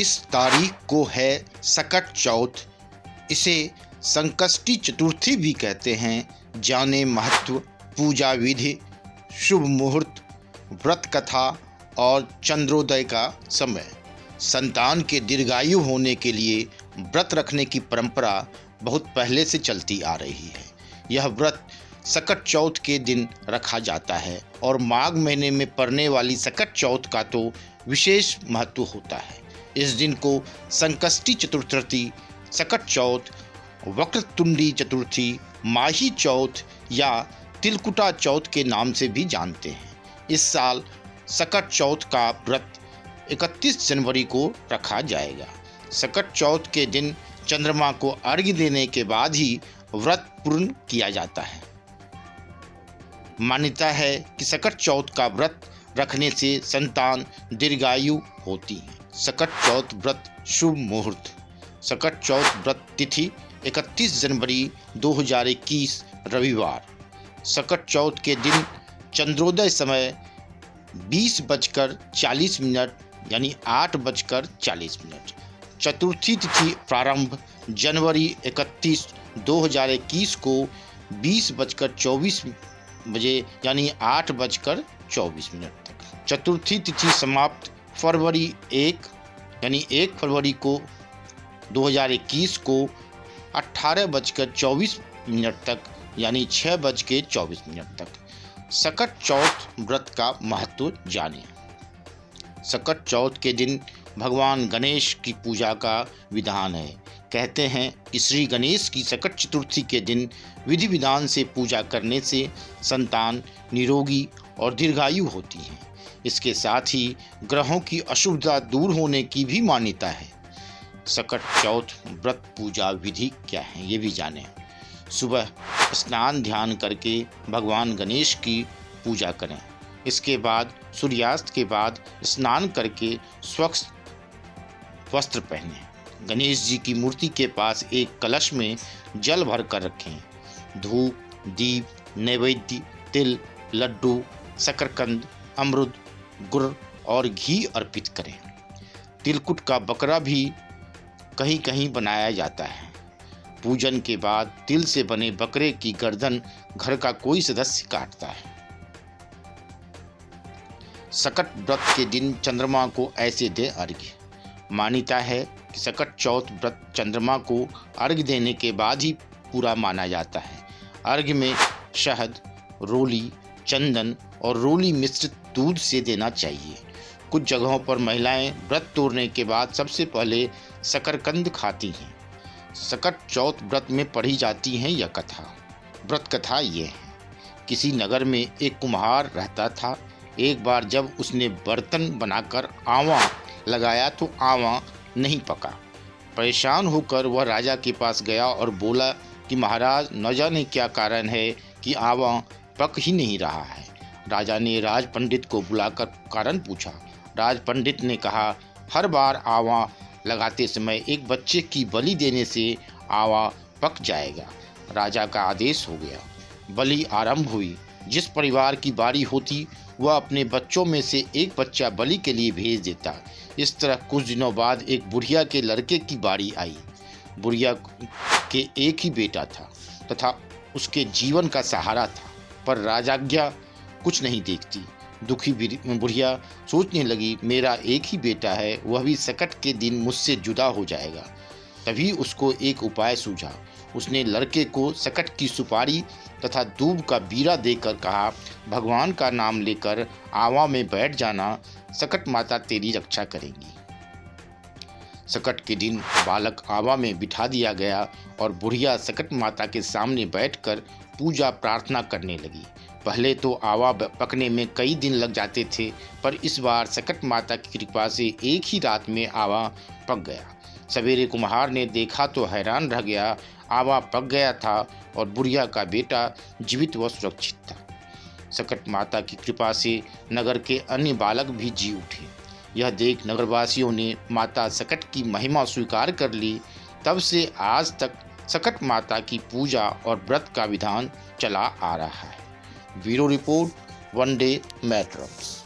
इस तारीख को है सकट चौथ। इसे संकष्टी चतुर्थी भी कहते हैं। जाने महत्व, पूजा विधि, शुभ मुहूर्त, व्रत कथा और चंद्रोदय का समय। संतान के दीर्घायु होने के लिए व्रत रखने की परंपरा बहुत पहले से चलती आ रही है। यह व्रत सकट चौथ के दिन रखा जाता है और माघ महीने में पड़ने वाली सकट चौथ का तो विशेष महत्व होता है। इस दिन को संकष्टी चतुर्थी, सकट चौथ, वक्रतुंडी चतुर्थी, माही चौथ या तिलकुटा चौथ के नाम से भी जानते हैं। इस साल सकट चौथ का व्रत 31 जनवरी को रखा जाएगा। सकट चौथ के दिन चंद्रमा को अर्घ्य देने के बाद ही व्रत पूर्ण किया जाता है। मान्यता है कि सकट चौथ का व्रत रखने से संतान दीर्घायु होती है। सकट चौथ व्रत शुभ मुहूर्त। सकट चौथ व्रत तिथि 31 जनवरी 2021 रविवार। सकट चौथ के दिन चंद्रोदय समय 20:40 यानी 8:40। चतुर्थी तिथि प्रारंभ जनवरी 31, 2021 को 20:24 यानी 8:24 तक। चतुर्थी तिथि समाप्त फरवरी 1 यानी 1 फरवरी को 2021 को 18:24 तक यानी 6:24 तक। सकट चौथ व्रत का महत्व जानें। सकट चौथ के दिन भगवान गणेश की पूजा का विधान है। कहते हैं कि श्री गणेश की सकट चतुर्थी के दिन विधि विधान से पूजा करने से संतान निरोगी और दीर्घायु होती है। इसके साथ ही ग्रहों की अशुभता दूर होने की भी मान्यता है। सकट चौथ व्रत पूजा विधि क्या है ये भी जानें। सुबह स्नान ध्यान करके भगवान गणेश की पूजा करें। इसके बाद सूर्यास्त के बाद स्नान करके स्वच्छ वस्त्र पहनें। गणेश जी की मूर्ति के पास एक कलश में जल भर कर रखें। धूप, दीप, नैवेद्य, तिल, लड्डू, शकरकंद, अमृत, गुड़ और घी अर्पित करें। तिलकुट का बकरा भी कहीं कहीं बनाया जाता है। पूजन के बाद तिल से बने बकरे की गर्दन घर का कोई सदस्य काटता है। सकट व्रत के दिन चंद्रमा को ऐसे दे अर्घ्य। मान्यता है कि सकट चौथ व्रत चंद्रमा को अर्घ्य देने के बाद ही पूरा माना जाता है। अर्घ्य में शहद, रोली, चंदन और रोली मिश्रित दूध से देना चाहिए। कुछ जगहों पर महिलाएं व्रत तोड़ने के बाद सबसे पहले शकरकंद खाती हैं। सकट चौथ व्रत में पढ़ी जाती है यह कथा। व्रत कथा ये है। किसी नगर में एक कुम्हार रहता था। एक बार जब उसने बर्तन बनाकर आंवा लगाया तो आंवा नहीं पका। परेशान होकर वह राजा के पास गया और बोला कि महाराज, न जाने क्या कारण है कि आंवा पक ही नहीं रहा है। राजा ने राज पंडित को बुलाकर कारण पूछा। राज पंडित ने कहा, हर बार आंवा लगाते समय एक बच्चे की बलि देने से आंवा पक जाएगा। राजा का आदेश हो गया। बलि आरंभ हुई। जिस परिवार की बारी होती वह अपने बच्चों में से एक बच्चा बलि के लिए भेज देता। इस तरह कुछ दिनों बाद एक बुढ़िया के लड़के की बारी आई। बुढ़िया के एक ही बेटा था तथा उसके जीवन का सहारा था, पर राजाज्ञा कुछ नहीं देखती। दुखी बुढ़िया सोचने लगी, मेरा एक ही बेटा है, वह भी सकट के दिन मुझसे जुदा हो जाएगा। तभी उसको एक उपाय सूझा। उसने लड़के को सकट की सुपारी तथा दूब का बीरा देकर कहा, भगवान का नाम लेकर आंवा में बैठ जाना, सकट माता तेरी रक्षा करेंगी। सकट के दिन बालक आंवा में बिठा दिया गया और बुढ़िया सकट माता के सामने बैठकर पूजा प्रार्थना करने लगी। पहले तो आंवा पकने में कई दिन लग जाते थे, पर इस बार सकट माता की कृपा से एक ही रात में आंवा पक गया। सवेरे कुम्हार ने देखा तो हैरान रह गया। आंवा पक गया था और बुढ़िया का बेटा जीवित व सुरक्षित था। सकट माता की कृपा से नगर के अन्य बालक भी जी उठे। यह देख नगरवासियों ने माता सकट की महिमा स्वीकार कर ली। तब से आज तक सकट माता की पूजा और व्रत का विधान चला आ रहा है। Bureau report, one day matters.